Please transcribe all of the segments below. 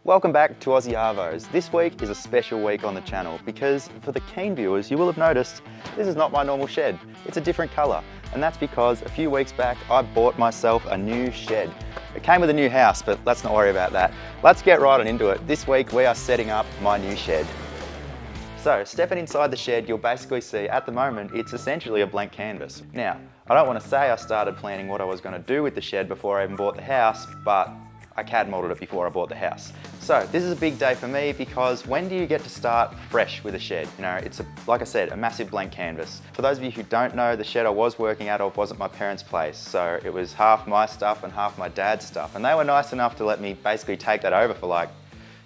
Welcome back to Aussie Arvos. This week is a special week on the channel because for the keen viewers, you will have noticed this is not my normal shed. It's a different colour, and that's because a few weeks back I bought myself a new shed. It came with a new house, but let's not worry about that. Let's get right on into it. This week we are setting up my new shed. So, stepping inside the shed, you'll basically see, at the moment, it's essentially a blank canvas. Now, I don't want to say I started planning what I was going to do with the shed before I even bought the house, but I CAD modeled it before I bought the house. So this is a big day for me because when do you get to start fresh with a shed? You know, it's like I said, a massive blank canvas. For those of you who don't know, the shed I was working out of wasn't my parents' place. So it was half my stuff and half my dad's stuff. And they were nice enough to let me basically take that over for like,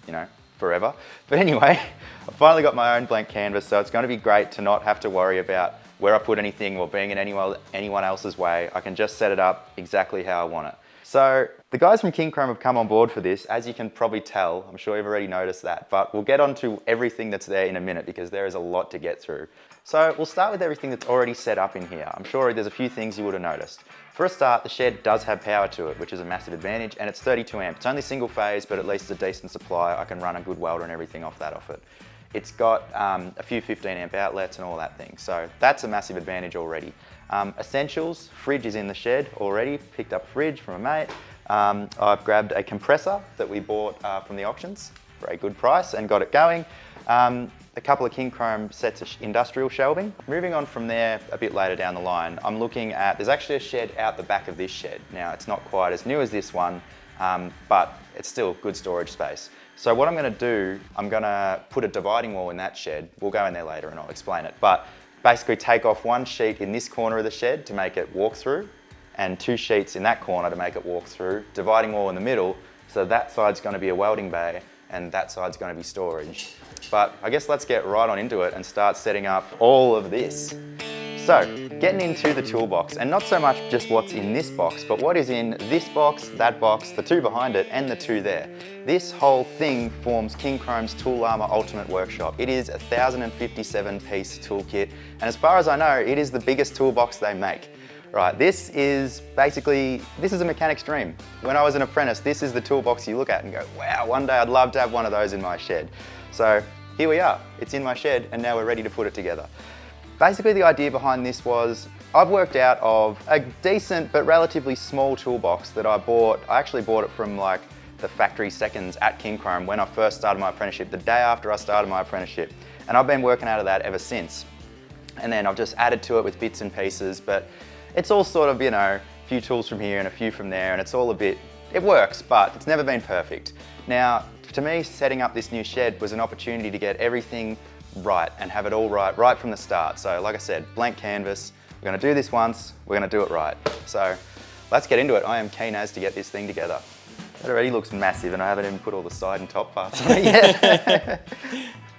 you know, forever. But anyway, I finally got my own blank canvas. So it's going to be great to not have to worry about where I put anything or being in anyone else's way. I can just set it up exactly how I want it. So the guys from King Chrome have come on board for this, as you can probably tell. I'm sure you've already noticed that, but we'll get onto everything that's there in a minute because there is a lot to get through. So we'll start with everything that's already set up in here. I'm sure there's a few things you would have noticed. For a start, the shed does have power to it, which is a massive advantage, and it's 32 amp. It's only single phase, but at least it's a decent supply. I can run a good welder and everything off it. It's got a few 15 amp outlets and all that thing. So that's a massive advantage already. Essentials, fridge is in the shed already. Picked up a fridge from a mate. I've grabbed a compressor that we bought from the auctions for a good price and got it going. A couple of King Chrome sets of industrial shelving. Moving on from there a bit later down the line, I'm looking at, there's actually a shed out the back of this shed. Now it's not quite as new as this one, but it's still good storage space. So what I'm going to do, I'm going to put a dividing wall in that shed. We'll go in there later and I'll explain it. But basically take off one sheet in this corner of the shed to make it walk through, and two sheets in that corner to make it walk through, dividing wall in the middle, so that side's going to be a welding bay and that side's going to be storage. But I guess let's get right on into it and start setting up all of this. So, getting into the toolbox, and not so much just what's in this box, but what is in this box, that box, the two behind it, and the two there. This whole thing forms King Chrome's Tool Armor Ultimate Workshop. It is a 1,057 piece toolkit, and as far as I know, it is the biggest toolbox they make. Right, this is a mechanic's dream. When I was an apprentice, this is the toolbox you look at and go, wow, one day I'd love to have one of those in my shed. So here we are, it's in my shed, and now we're ready to put it together. Basically, the idea behind this was, I've worked out of a decent but relatively small toolbox that I bought. I actually bought it from like the factory seconds at King Chrome when I first started my apprenticeship, the day after I started my apprenticeship. And I've been working out of that ever since. And then I've just added to it with bits and pieces, but it's all sort of, you know, a few tools from here and a few from there, and it's all a bit, it works, but it's never been perfect. Now, to me, setting up this new shed was an opportunity to get everything right and have it all right from the start. So like I said, blank canvas, we're going to do this once, we're going to do it right. So let's get into it. I am keen as to get this thing together. It already looks massive and I haven't even put all the side and top parts on it yet.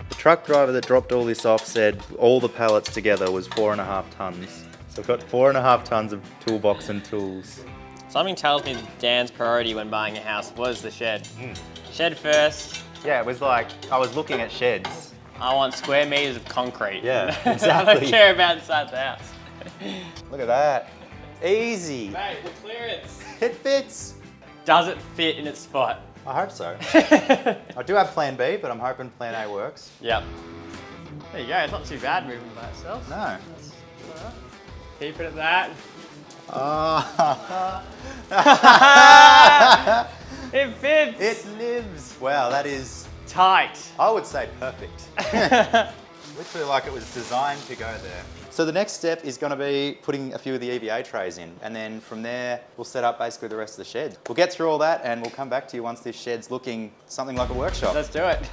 The truck driver that dropped all this off said all the pallets together was 4.5 tons. So I've got 4.5 tons of toolbox and tools. Something tells me Dan's priority when buying a house was the shed. Shed first. Yeah, it was like, I was looking at sheds. I want square meters of concrete. Yeah, exactly. I don't care about inside the house. Look at that. Easy. Mate, the clearance. It fits. Does it fit in its spot? I hope so. I do have plan B, but I'm hoping plan A works. Yep. There you go, it's not too bad moving by itself. No. Right. Keep it at that. It fits. It lives. Wow, that is tight. I would say perfect. Literally like it was designed to go there. So the next step is going to be putting a few of the EVA trays in, and then from there we'll set up basically the rest of the shed. We'll get through all that and we'll come back to you once this shed's looking something like a workshop. Let's do it.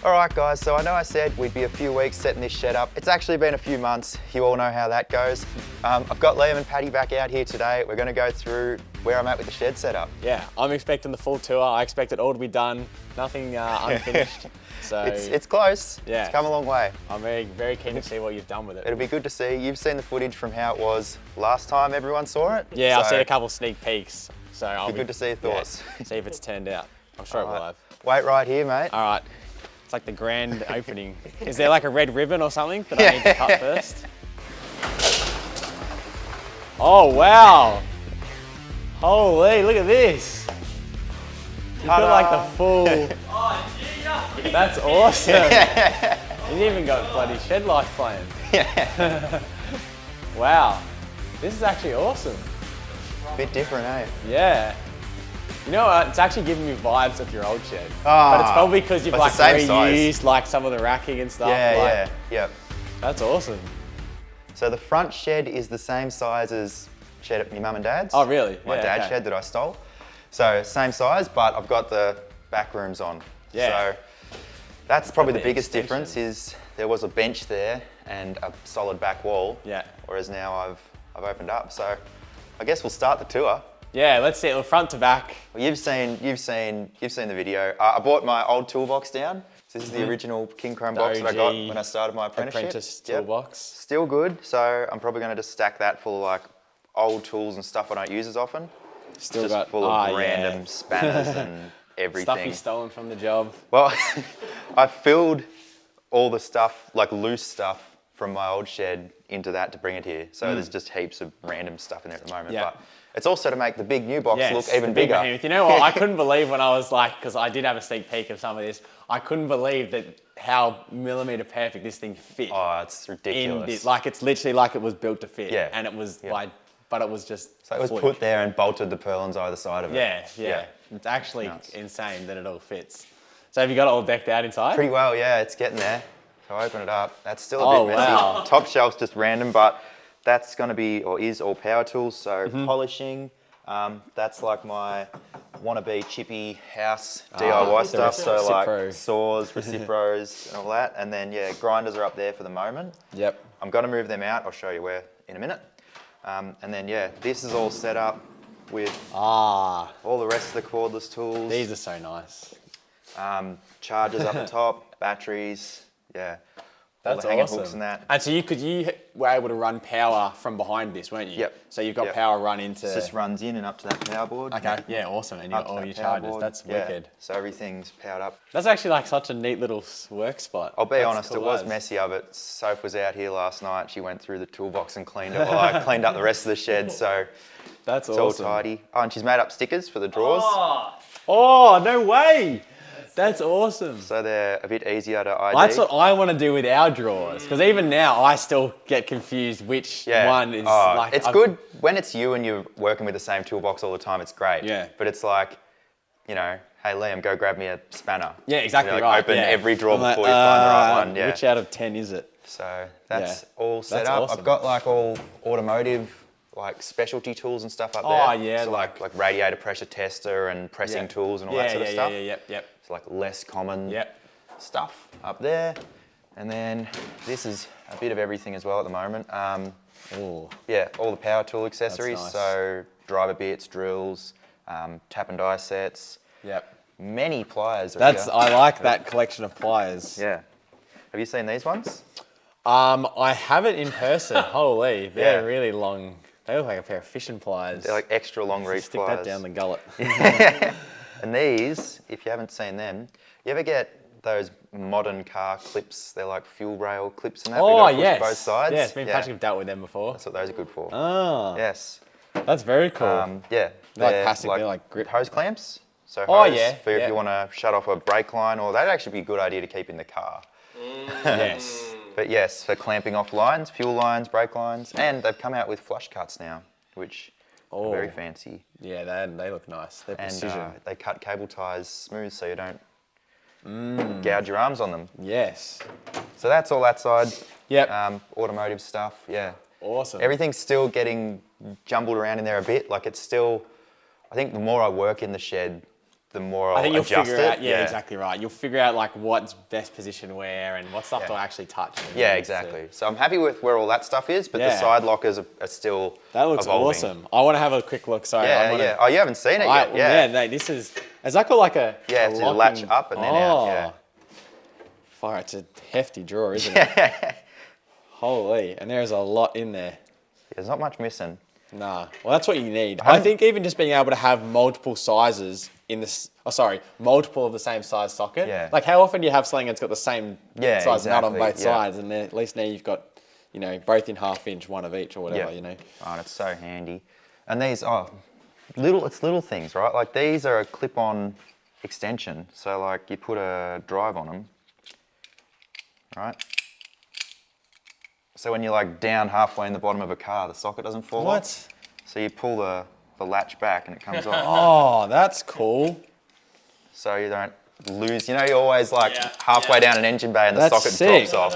Alright guys, so I know I said we'd be a few weeks setting this shed up. It's actually been a few months. You all know how that goes. I've got Liam and Paddy back out here today. We're going to go through where I'm at with the shed setup. Yeah, I'm expecting the full tour. I expect it all to be done, nothing unfinished. So it's close. Yeah. It's come a long way. I'm very, very keen to see what you've done with it. It'll be good to see. You've seen the footage from how it was last time everyone saw it. Yeah, I've seen a couple of sneak peeks. So I'll be good to see your thoughts. Yeah, see if it's turned out. I'm sure it will have. Wait right here, mate. All right. It's like the grand opening. Is there like a red ribbon or something that I need to cut first? Oh, wow. Holy, look at this. You've got like the full... Oh, That's awesome. And you even got bloody shed life planned. Yeah. Wow. This is actually awesome. Bit different, eh? Yeah. You know what? It's actually giving me vibes of your old shed. Ah, But it's probably because you've but like it's the same reused size. like some of the racking and stuff. Yeah, like, yeah, yep. That's awesome. So the front shed is the same size as shed at your mum and dad's. Oh, really? My Yeah, dad's okay. shed that I stole. So same size, but I've got the back rooms on. Yeah. So that's probably the the biggest extension. difference is there was a bench there and a solid back wall. Yeah. Whereas now I've opened up. So I guess we'll start the tour. Yeah, let's see it front to back. Well, you've seen the video. I bought my old toolbox down. So this is the original King Chrome box that I got OG when I started my apprenticeship. Apprentice Yep. toolbox. Still good. So I'm probably going to just stack that full of like old tools and stuff I don't use as often. Still Just got full of yeah. random spanners and everything. Stuff you stolen from the job. Well, I filled all the stuff, like loose stuff from my old shed into that to bring it here. So there's just heaps of random stuff in there at the moment. Yeah. But it's also to make the big new box Yes, look the even big bigger. behemoth. You know what? I couldn't believe when I was like, because I did have a sneak peek of some of this. I couldn't believe that how millimeter perfect this thing fit. Oh, it's ridiculous. Like it's literally like it was built to fit. Yeah. And it was Yeah. but it was just. So it was fluke. put there and bolted the purlins either side of it. Yeah. It's actually Nuts. insane that it all fits. So have you got it all decked out inside? Pretty well, yeah, it's getting there. So I open it up. That's still a Oh, bit messy. wow. Top shelf's just random, but that's going to be, or is, all power tools. So polishing, that's like my wannabe chippy house DIY the stuff. So like Recipro. saws, Recipros and all that. And then, yeah, grinders are up there for the moment. Yep. I'm going to move them out. I'll show you where in a minute. And then, yeah, this is all set up with Ah, all the rest of the cordless tools. these are so nice. Chargers up the top, batteries, yeah. All That's the hanging awesome. hooks and that. And so you were able to run power from behind this, weren't you? Yep. So you've got Yep. power run into. It just runs in and up to that power board. Okay. Yeah, awesome. And you Up got to all that your power chargers. board. That's Yeah. wicked. So everything's powered up. That's actually like such a neat little work spot. I'll be That's honest, cool it was as. messy of it. Soph was out here last night. She went through the toolbox and cleaned it while I cleaned up the rest of the shed. So That's it's awesome. all tidy. Oh, and she's made up stickers for the drawers. Oh, no way. That's awesome. So they're a bit easier to ID. That's what I want to do with our drawers. Because even now, I still get confused which one is like. It's good when it's you and you're working with the same toolbox all the time. It's great. Yeah. But it's like, you know, hey Liam, go grab me a spanner. Yeah, exactly You know, like, right. Open yeah. every drawer I'm like, before you find the right one. Yeah. Which out of 10 is it? So that's Yeah. all set That's up. awesome. I've got like all automotive, like specialty tools and stuff up Oh, there. yeah, So like radiator pressure tester and pressing tools and all that sort of stuff. Yep. It's like less common Yep. stuff up there. And then this is a bit of everything as well at the moment. Oh, Yeah, all the power tool accessories. nice. So driver bits, drills, tap and die sets, yep. many pliers. are That's here. I like that collection of pliers. Yeah. Have you seen these ones? I have it in person. Holy, they're Yeah. really long. They look like a pair of fishing pliers. They're like extra long reach Stick pliers. that down the gullet. And these, if you haven't seen them, you ever get those modern car clips? They're like fuel rail clips and that. Oh, We've got to push yes. both sides. Yes, me and Patrick have dealt with them before. That's what those are good for. Oh, Yes. that's very cool. Yeah. They're like plastic, they're like grip. hose clamps. So Oh, hose yeah, for if yeah. you want to shut off a brake line, or that'd actually be a good idea to keep in the car. Yes. But yes, for clamping off lines, fuel lines, brake lines, and they've come out with flush cuts now, which are very fancy. Yeah, they look nice. They're And precision. they cut cable ties smooth so you don't gouge your arms on them. Yes. So that's all that side. Yep. Automotive stuff, yeah. Awesome. Everything's still getting jumbled around in there a bit. Like it's still, I think the more I work in the shed, the more I'll I think you'll adjust figure it. out, yeah, exactly right. You'll figure out like what's best position where and what stuff Yeah. to actually touch. Yeah, exactly. So I'm happy with where all that stuff is, but the Yeah. side lockers are still That looks evolving. awesome. I want to have a quick look. Sorry. Yeah, I'm gonna, yeah. Oh, you haven't seen it yet? Yeah. no, this is that called like a Yeah, a it's a latch locking- up and then out, yeah. Fire, it's a hefty drawer, isn't it? Holy, and there's a lot in there. There's not much missing. Nah, well that's what you need. I think even just being able to have multiple sizes in this, multiple of the same size socket. Yeah. Like how often do you have something that's got the same Yeah, size nut on exactly, both yeah. sides, and then at least now you've got, you know, both in 1/2 inch, one of each or whatever, Yeah. you know. Oh, and it's so handy. And these, it's little things, right? Like these are a clip-on extension. So like you put a drive on them, right? So when you're like down halfway in the bottom of a car, the socket doesn't fall off. So you pull the latch back and it comes off. Oh, that's cool. So you don't lose, you know, you're always like halfway down an engine bay and the socket drops off.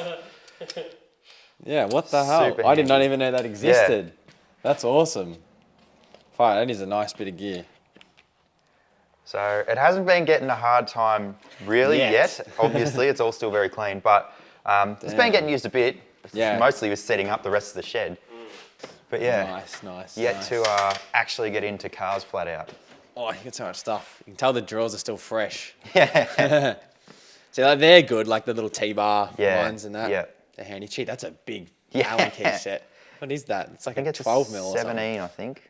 Yeah, what the hell? Super I did not handy. even know that existed. That's awesome. Fine, that is a nice bit of gear. So it hasn't been getting a hard time really yet. Obviously, it's all still very clean, but it's been getting used a bit. Yeah. Mostly with setting up the rest of the shed. But yeah, Nice. yet to actually get into cars flat out. Oh, you got so much stuff. You can tell the drills are still fresh. Yeah. See, like, they're good, like the little T-bar Yeah, ones and that. yeah. They're handy. Gee, that's a big Yeah. Allen key set. What is that? It's like I think a it's 12 mil or 17, I think.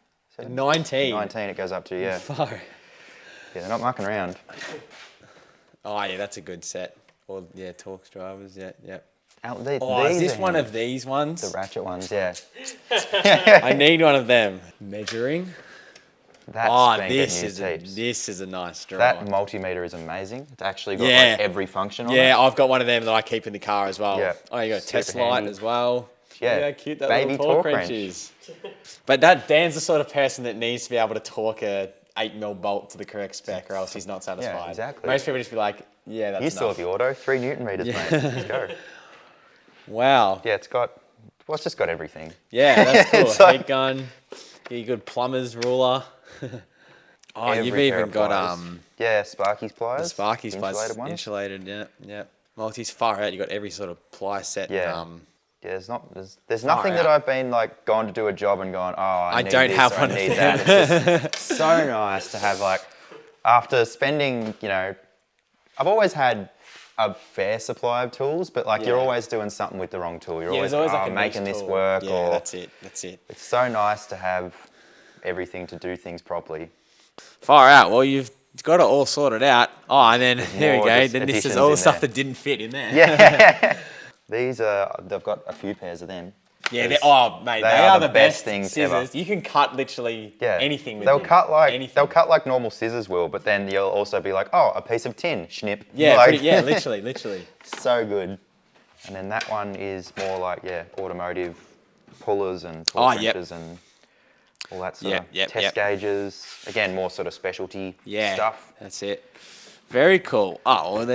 19. 19 it goes up to, yeah. Fuck. Yeah, they're not mucking around. Oh, yeah, that's a good set. Or, yeah, Torx drivers, yeah. Oh, Is this one of these ones? The ratchet ones, yeah. I need one of them. Measuring. That's been this getting used heaps. this is a nice drive. That multimeter is amazing. It's actually got like every function on it. Yeah, I've got one of them that I keep in the car as well. Yeah. Oh, you got a Super test light handy. as well. Yeah. Look how cute that Baby little torque torque wrench wrench. is. But that Dan's the sort of person that needs to be able to torque a 8mm bolt to the correct spec, or else he's not satisfied. Yeah, exactly. Most people just be like, yeah, that's You still enough. have the auto, 3 Newton meters, mate. Let's go. Wow. Yeah, it's just got everything. Yeah, that's cool. It's like- Heat gun, your good plumber's ruler. Oh, Every you've pair even of got pliers. Yeah, Sparky's the pliers. Sparky's insulated pliers, ones. insulated, yeah. Multis far out. You got every sort of ply set. Yeah. Yeah, there's nothing that out. I've been like gone to do a job and gone, oh, I need don't this have or one I of need them. that. It's just so nice to have like, after spending, you know, I've always had a fair supply of tools, but like you're always doing something with the wrong tool. You're always, there's always like a making niche this tool. work. Yeah, or that's it. It's so nice to have everything to do things properly. Far out. Well, you've got it all sorted out. Oh, and then here we more go. just Then this is additions all the in stuff there. that didn't fit in there. Yeah. They've got a few pairs of them. Yeah. Mate, they they are are the the best best things scissors. ever. You can cut literally anything with they'll them. cut like anything. they'll cut like normal scissors will, but then you'll also be like, oh, a piece of tin, snip. Yeah, like, literally. so good. And then that one is more like automotive pullers and torque wrenches and all that sort of test gauges. Again, more sort of specialty stuff. That's it. Very cool. Oh, well,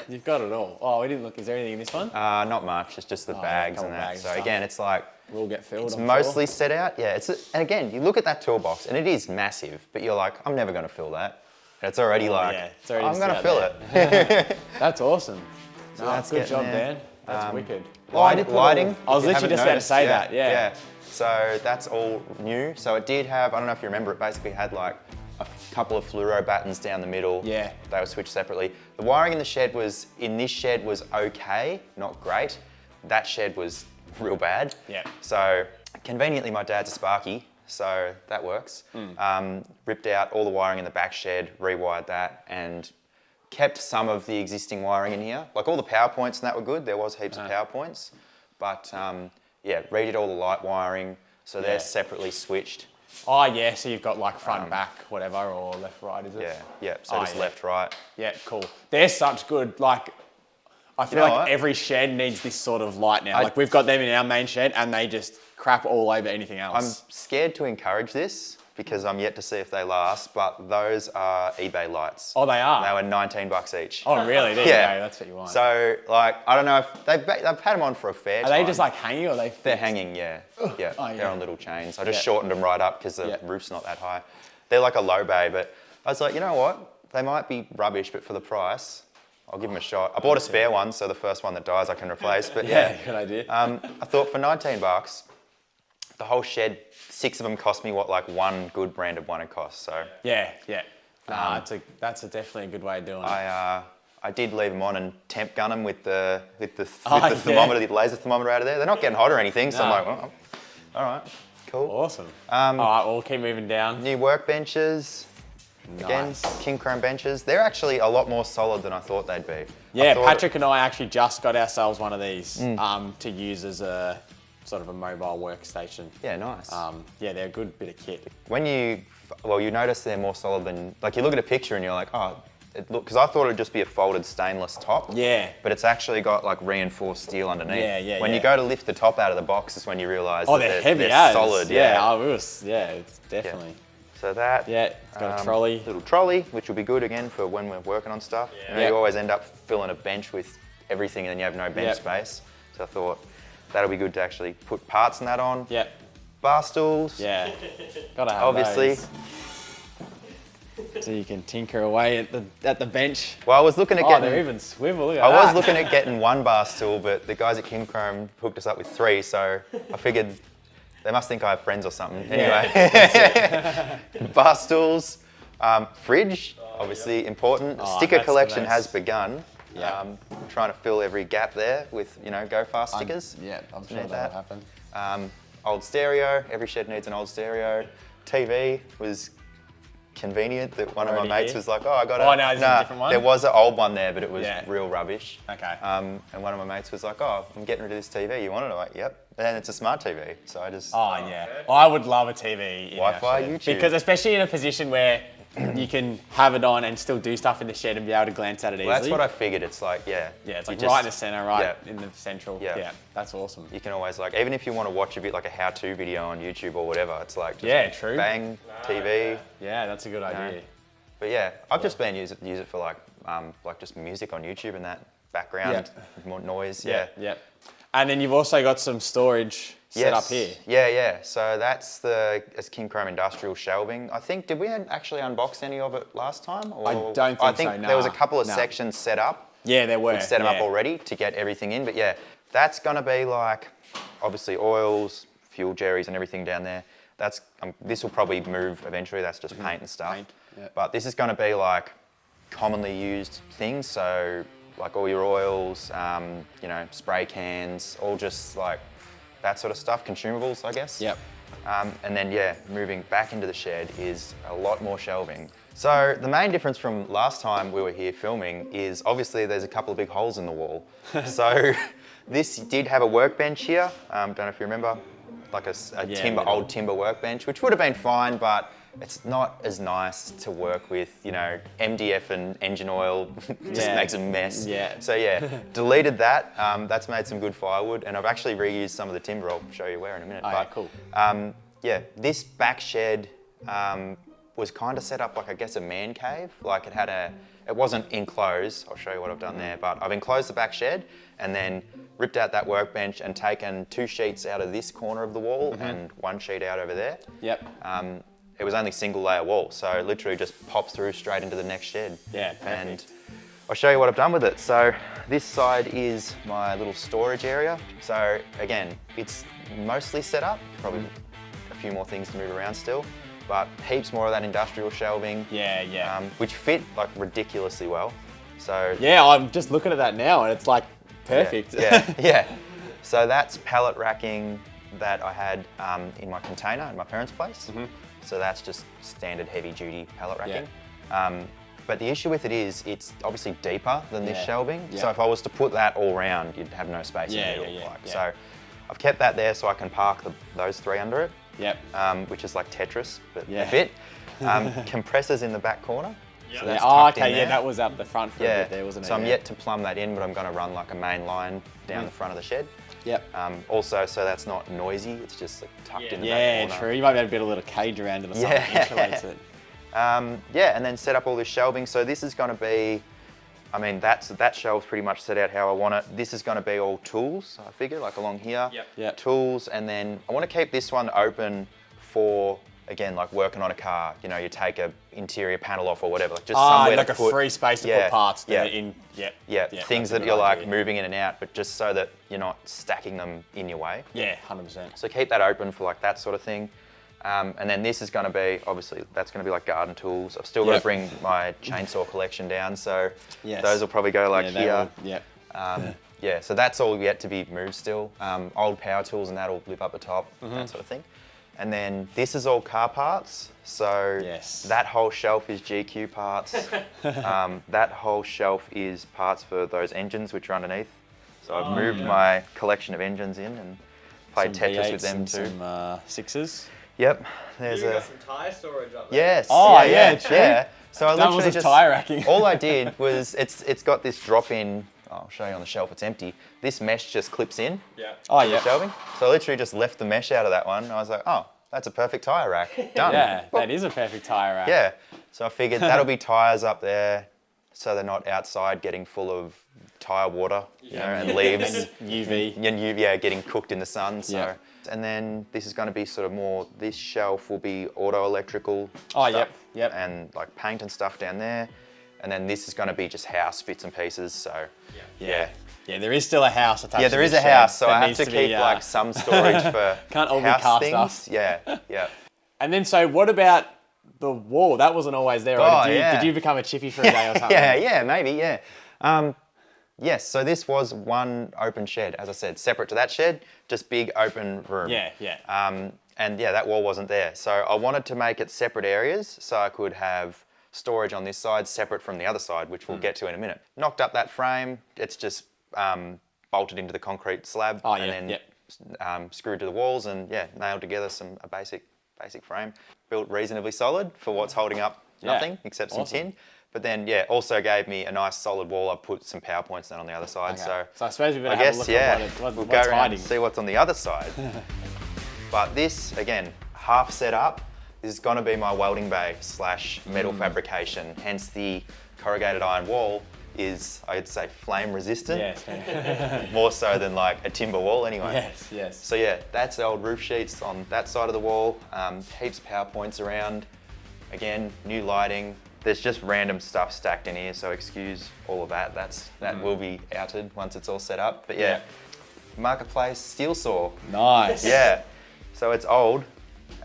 you've got it all. Oh, we didn't look. Is there anything in this one? Not much. It's just the bags couple and that. bags So and again, it's like Will get filled. it's I'm mostly set out. Yeah. And again, you look at that toolbox and it is massive, but you're like, I'm never going to fill that. And it's already it's already I'm going to out fill there. it. That's awesome. So No, that's good job, getting there. Dan. That's wicked. Lighting. I was if you literally haven't just about to noticed, say that. Yeah. So that's all new. So it did have, I don't know if you remember, it basically had like a couple of fluoro battens down the middle. Yeah. They were switched separately. The wiring in this shed was okay, not great. That shed was real bad. Yeah. So conveniently, my dad's a Sparky, so that works. Ripped out all the wiring in the back shed, rewired that, and kept some of the existing wiring in here. Like all the power points and that were good. There was heaps of power points, but redid all the light wiring, so they're separately switched. Oh, yeah, so you've got like front, back, whatever, or left, right, is it? Yeah. So just left, right. Yeah, cool. They're such good, like, I feel know like what? every shed needs this sort of light now. Like, we've got them in our main shed and they just crap all over anything I'm else. scared to encourage this because I'm yet to see if they last, but those are eBay lights. Oh, they are? They were $19 each. Oh, really? There you go. That's what you want. So, like, I don't know if they've had them on for a fair Are time. they just like hanging or are they fixed? They're hanging, yeah. Yeah, Oh, yeah. they're on little chains. I just shortened them right up because the Yeah. roof's not that high. They're like a low bay, but I was like, you know what? They might be rubbish, but for the price, I'll give them a shot. I bought a spare one, so the first one that dies I can replace, but Yeah, good idea. I thought for $19, the whole shed, 6 of them cost me what like one good branded one would cost, so. Yeah. Nah, that's definitely a good way of doing it. I did leave them on and temp gun them with the thermometer, the laser thermometer out of there. They're not getting hot or anything, so I'm like, well, all right, cool. Awesome. All right, we'll keep moving down. New workbenches. Again, Nice. king chrome benches. They're actually a lot more solid than I thought they'd be. Yeah, Patrick and I actually just got ourselves one of these to use as a sort of a mobile workstation. Yeah, nice. Yeah, they're a good bit of kit. When you well, you notice they're more solid than, like you look at a picture and you're like, oh, because I thought it'd just be a folded stainless top. Yeah. But it's actually got like reinforced steel underneath. Yeah. When you go to lift the top out of the box is when you realise they're heavy they're as. solid. It's definitely. Yeah. So that. Yeah, it's got a trolley. Little trolley, which will be good again for when we're working on stuff. Yeah. You always end up filling a bench with everything and then you have no bench space. So I thought that'll be good to actually put parts in that on. Yep. Bar stools. Yeah. Gotta have Obviously. those. So you can tinker away at the bench. Well, I was looking at Oh, getting. they're even swivel. Look at I that. was looking at getting one bar stool, but the guys at King Chrome hooked us up with 3, so I figured they must think I have friends or something. Anyway, bar stools, fridge, obviously important. Sticker that's collection the has best. begun. Yeah. Trying to fill every gap there with, go fast stickers. I'm sure Need that'll happen. Old stereo, every shed needs an old stereo. TV was convenient that one of my Already mates here? was like, oh, I got a... Oh, no, is it a different one? There was an old one there, but it was Yeah. real rubbish. Okay. And one of my mates was like, oh, I'm getting rid of this TV. You want it? I'm like, yep. And it's a smart TV. So I just... Oh, yeah. I would love a TV in our Wi-Fi, shed. YouTube. Because especially in a position where you can have it on and still do stuff in the shed and be able to glance at it easily. Well, that's what I figured. It's like, Yeah, it's you like just- right in the center, right yeah. in the central. Yeah. Yeah, that's awesome. You can always like, even if you want to watch a bit like a how-to video on YouTube or whatever, it's like just Yeah, true. bang, TV. Yeah, that's a good idea. But yeah, I've just been use it for like just music on YouTube and that background, more noise. Yeah. Yeah. And then you've also got some storage set up here. Yeah. So that's it's King Chrome industrial shelving. I think, did we actually unbox any of it last time? Or I don't think so, there was a nah. couple of Nah. sections set up. Yeah, there were. We'd set them up yeah. already to get everything in. But yeah, that's going to be like, obviously oils, fuel jerrys and everything down there. That's this will probably move eventually. That's just paint and stuff. Paint, yeah. But this is going to be like commonly used things. So like all your oils, spray cans, all just like that sort of stuff, consumables, I guess. Yep. And then moving back into the shed is a lot more shelving. So the main difference from last time we were here filming is obviously there's a couple of big holes in the wall. So this did have a workbench here. Don't know if you remember, like a old timber workbench, which would have been fine, but it's not as nice to work with, MDF and engine oil just makes a mess. Yeah. So deleted that. That's made some good firewood, and I've actually reused some of the timber. I'll show you where in a minute. Oh, but, cool. this back shed was kind of set up like, I guess, a man cave. Like it wasn't enclosed. I'll show you what I've done there, but I've enclosed the back shed and then ripped out that workbench and taken 2 sheets out of this corner of the wall and 1 sheet out over there. Yep. It was only single layer wall, so it literally just pops through straight into the next shed. Yeah, perfect. And I'll show you what I've done with it. So this side is my little storage area. So again, it's mostly set up, probably a few more things to move around still, but heaps more of that industrial shelving. Yeah. Which fit like ridiculously well. So Yeah, I'm just looking at that now and it's like perfect. Yeah. So that's pallet racking that I had in my container in my parents' place. So that's just standard heavy duty pallet racking. But the issue with it is it's obviously deeper than this shelving. Yeah. So if I was to put that all round, you'd have no space in the middle. Yeah. So I've kept that there so I can park those 3 under it. Yep. Which is like Tetris, but Yeah. a bit. Compressors in the back corner. So that's Oh, tucked in okay, there. that was up the front for a bit there, wasn't it? So I'm yet to plumb that in, but I'm going to run like a main line down the front of the shed. Yep. Also, so that's not noisy, it's just like tucked in the Yeah, back corner. true. You might be able to build a little cage around it or something that insulates it. And then set up all this shelving. So this is going to be, that shelf's pretty much set out how I want it. This is going to be all tools, I figure, like along here. Yep. Tools, and then I want to keep this one open for, again, like working on a car. You take a interior panel off or whatever, like just somewhere like to a put free space to put parts that are in. Things that's a that good you're like idea. moving in and out, but just so that you're not stacking them in your way. Yeah, 100%. So keep that open for like that sort of thing. And then this is going to be, obviously, that's going to be like garden tools. I've still got to bring my chainsaw collection down, so those will probably go like here. So that's all yet to be moved still. Old power tools and that'll live up the top, that sort of thing. And then this is all car parts. So that whole shelf is GQ parts. That whole shelf is parts for those engines which are underneath. So I've moved my collection of engines in and played Tetris with them too. Some 6s. Yep, there's You a... got some tyre storage up there. Yes. Oh, yeah, true. Yeah. So I That literally was just... tyre racking. all I did was, it's got this drop-in, I'll show you on the shelf, it's empty. This mesh just clips in Yeah. Oh, to the yeah. shelving. So I literally just left the mesh out of that one. I was like, oh, that's a perfect tyre rack. Done. Yeah, that is a perfect tyre rack. Yeah. So I figured that'll be tyres up there so they're not outside getting full of tyre water, you know, and leaves. UV. And yeah, getting cooked in the sun. So. Yeah. And then this is going to be sort of more, this shelf will be auto electrical Oh, stuff yep. and like paint and stuff down there. And then this is going to be just house bits and pieces. So yeah. Yeah, there is still a house attached Yeah, to there is this a house, shed so that I have needs to be, keep like some storage for Can't all be house cast things. off. Yeah. And then, so what about the wall? That wasn't always there, right? Oh, yeah. Did you become a chippy for a day or something? Yeah, maybe, yeah. Yes, so this was one open shed, as I said, separate to that shed, just big open room. Yeah. And yeah, that wall wasn't there. So I wanted to make it separate areas so I could have storage on this side separate from the other side, which we'll get to in a minute. Knocked up that frame, it's just bolted into the concrete slab Oh, and yeah, then screwed to the walls and yeah, nailed together a basic frame. Built reasonably solid for what's holding up nothing except some Awesome. tin. But then, yeah, also gave me a nice solid wall. I put some PowerPoints down on the other side. Okay. So I suppose we better I have guess, a look yeah, at we'll what's go around hiding. and see what's on the other side. But this, again, half set up, this is going to be my welding bay / metal fabrication. Hence the corrugated iron wall is, I'd say, flame resistant. Yes. More so than like a timber wall anyway. Yes. So yeah, that's the old roof sheets on that side of the wall. Heaps of PowerPoints around. Again, new lighting. There's just random stuff stacked in here, so excuse all of that. That will be outed once it's all set up. But yeah, Marketplace steel saw. Nice. Yeah, so it's old,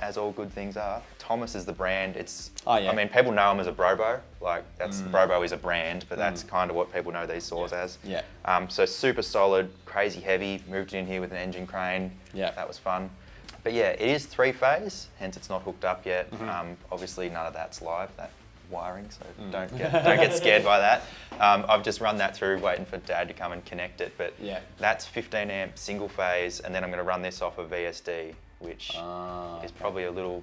as all good things are. Thomas is the brand. I mean, people know him as a Brobo. Like Brobo is a brand, but that's kind of what people know these saws as. Yeah. So super solid, crazy heavy. Moved in here with an engine crane. Yeah. That was fun. But yeah, it is 3-phase, hence it's not hooked up yet. Obviously, none of that's live. That wiring, so don't get scared by that. I've just run that through, waiting for Dad to come and connect it. But that's 15 amp single phase, and then I'm going to run this off of VSD, which is probably a little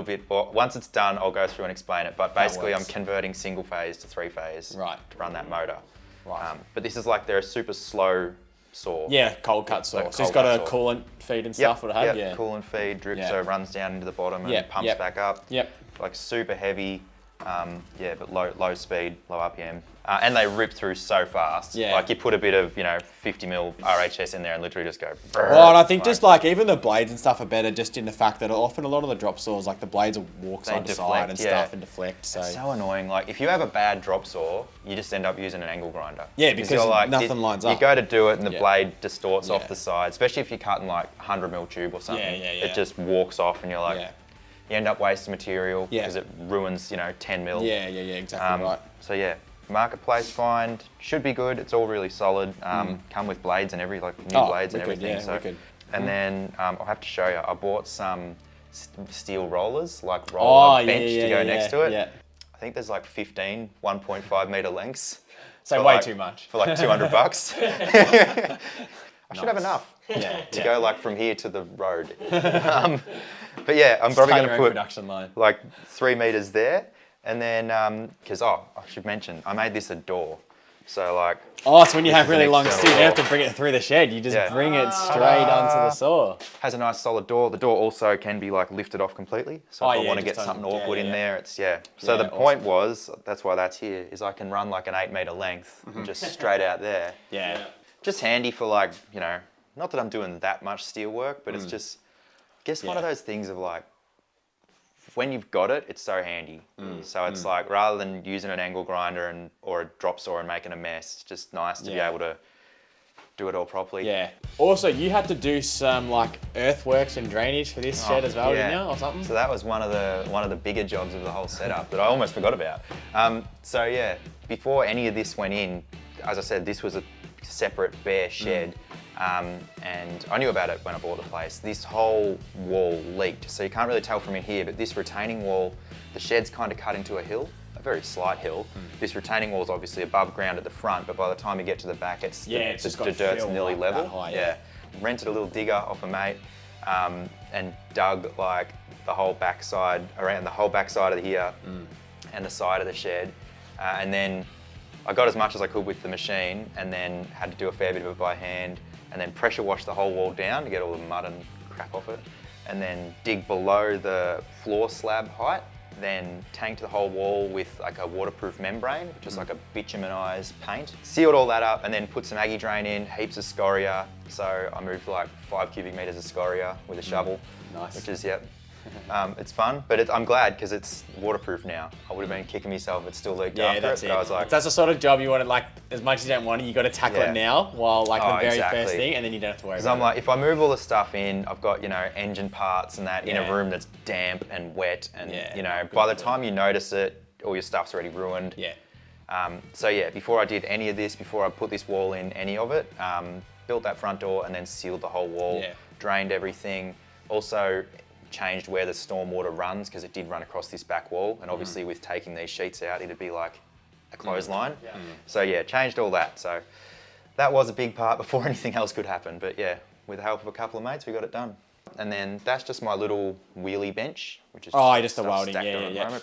bit. Once it's done, I'll go through and explain it. But basically, I'm converting single phase to 3-phase to run that motor. Right. But this is like they're a super slow saw. Yeah, cold cut saw. Like so it's cold got a cut saw. coolant feed and stuff. Would it have? Yep, coolant feed, drip, Yeah. so it runs down into the bottom and pumps back up. Yep. Like super heavy, but low speed, low RPM. And they rip through so fast. Yeah. Like you put a bit of, 50mm RHS in there and literally just go. Well, and I think just like even the blades and stuff are better just in the fact that often a lot of the drop saws, like the blades will walk side to side and stuff and deflect. So. It's so annoying. Like if you have a bad drop saw, you just end up using an angle grinder. Yeah, because you're like, nothing lines up. You go to do it and the blade distorts off the side, especially if you're cutting like 100mm tube or something. Yeah. It just walks off and you're like, you end up wasting material because it ruins, 10mm. Yeah, exactly right. So yeah, Marketplace find, should be good. It's all really solid. Come with blades and new blades and everything. Yeah, so. wicked. And then I'll have to show you, I bought some steel rollers, like roller bench to go next to it. Yeah. I think there's like 15 1.5 meter lengths. So for way like- too much. For like $200. I should have enough to go like from here to the road. But yeah, I'm probably going to put production line. like 3 meters there. And then, because, I should mention, I made this a door. So like... Oh, so when you this have is an really long external steel, you have door. to bring it through the shed. You just bring it straight onto the saw. Has a nice solid door. The door also can be like lifted off completely. So if I want to get just something on- awkward in there, it's, So Yeah, the point was, that's why that's here, is I can run like an 8 meter length just straight out there. Yeah. Just handy for like, not that I'm doing that much steel work, but it's just, I guess one of those things of like, when you've got it, it's so handy. So it's like, rather than using an angle grinder or a drop saw and making a mess, it's just nice to be able to do it all properly. Yeah. Also, you had to do some like earthworks and drainage for this shed as well, didn't you, or something? So that was one of the bigger jobs of the whole setup that I almost forgot about. So yeah, before any of this went in, as I said, this was a separate bare shed. And I knew about it when I bought the place. This whole wall leaked, so you can't really tell from in here, but this retaining wall, the shed's kind of cut into a hill, a very slight hill. This retaining wall is obviously above ground at the front, but by the time you get to the back, it's just got the dirt's fill nearly like level. that high, Rented a little digger off a mate. and dug like the whole backside, around the whole backside of here and the side of the shed. And then I got as much as I could with the machine, and then had to do a fair bit of it by hand, and then pressure wash the whole wall down to get all the mud and crap off it, and then dig below the floor slab height, then tanked the whole wall with like a waterproof membrane, which is like a bitumenized paint. Sealed all that up and then put some Aggie drain in, heaps of scoria. So I moved like 5 cubic meters of scoria with a shovel. Nice. Which is, yep. It's fun, but I'm glad because it's waterproof now. I would have been kicking myself if it still leaked after that's it. But I was like, that's the sort of job you want to, like, as much as you don't want it, you got to tackle it now while like the very first thing, and then you don't have to worry about it. Because I'm like, if I move all the stuff in, I've got, you know, engine parts and that in a room that's damp and wet, and you know, by the time you notice it, all your stuff's already ruined. So yeah, before I did any of this, before I put this wall in, any of it, built that front door and then sealed the whole wall, drained everything. Also changed where the stormwater runs, because it did run across this back wall, and obviously with taking these sheets out, it'd be like a clothesline. So yeah, changed all that. So that was a big part before anything else could happen. But yeah, with the help of a couple of mates, we got it done. And then that's just my little wheelie bench, which is just the welding.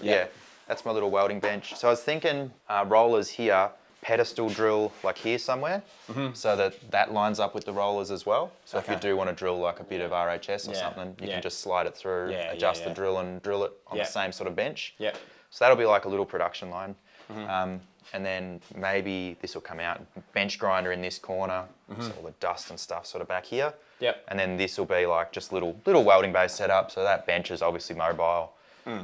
Yeah, that's my little welding bench. So I was thinking rollers here, pedestal drill like here somewhere, so that lines up with the rollers as well. So if you do want to drill like a bit of RHS or something, you can just slide it through, adjust the drill and drill it on the same sort of bench. So that'll be like a little production line. And then maybe this will come out, bench grinder in this corner, so all the dust and stuff sort of back here. And then this will be like just little welding bay setup. So that bench is obviously mobile.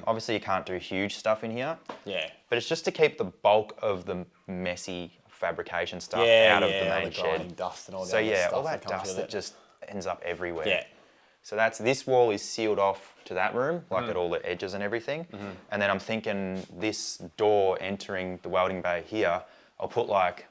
Obviously you can't do huge stuff in here. But it's just to keep the bulk of the messy fabrication stuff out of the main shed. Dust and all that so all that dust that just ends up everywhere. So this wall is sealed off to that room, like at all the edges and everything. And then I'm thinking this door entering the welding bay here, I'll put like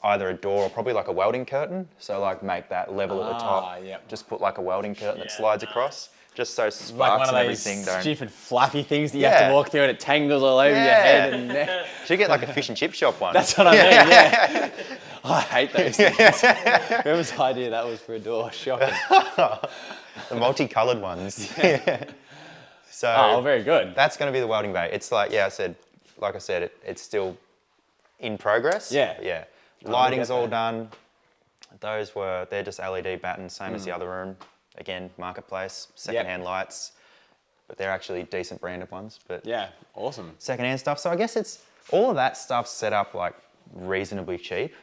either a door or probably like a welding curtain. So like make that level at the top. Just put like a welding curtain that slides across. Just so sparks like one of and those everything don't... stupid flappy things that you have to walk through and it tangles all over your head and neck. Should get like a fish and chip shop one. That's what I mean, I hate those things. Whoever's idea that was for a door, shocking. The multicoloured ones. So very good. That's going to be the welding bay. It's like, like I said, it's still in progress. Lighting's all done. They're just LED battens, same as the other room. Again, marketplace, secondhand lights, but they're actually decent branded ones. But awesome. Secondhand stuff. So I guess it's all of that stuff set up like reasonably cheap.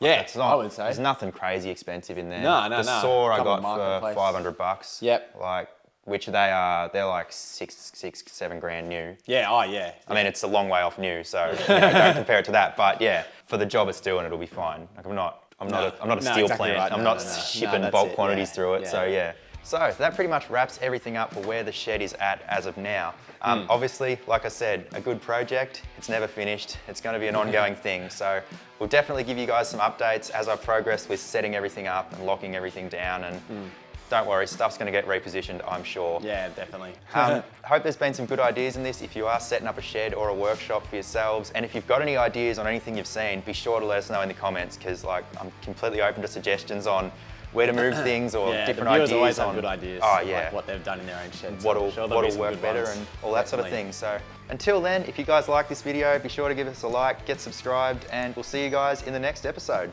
Like I would say. There's nothing crazy expensive in there. No. The saw I got for $500. Like, which they're like $6-7 grand new. I mean, it's a long way off new, so don't compare it to that. But yeah, for the job it's doing, it'll be fine. Like I'm not a steel plant. Right. I'm not shipping bulk quantities through it. So that pretty much wraps everything up for where the shed is at as of now. Obviously, like I said, a good project. It's never finished. It's going to be an ongoing thing. So we'll definitely give you guys some updates as I progress with setting everything up and locking everything down. And don't worry, stuff's going to get repositioned, I'm sure. Yeah, definitely. Hope there's been some good ideas in this. If you are setting up a shed or a workshop for yourselves, and if you've got any ideas on anything you've seen, be sure to let us know in the comments, because like I'm completely open to suggestions on where to move things or different ideas always on have good ideas. Like what they've done in their own sheds. What'll work better and all that sort of thing. So until then, if you guys like this video, be sure to give us a like, get subscribed, and we'll see you guys in the next episode.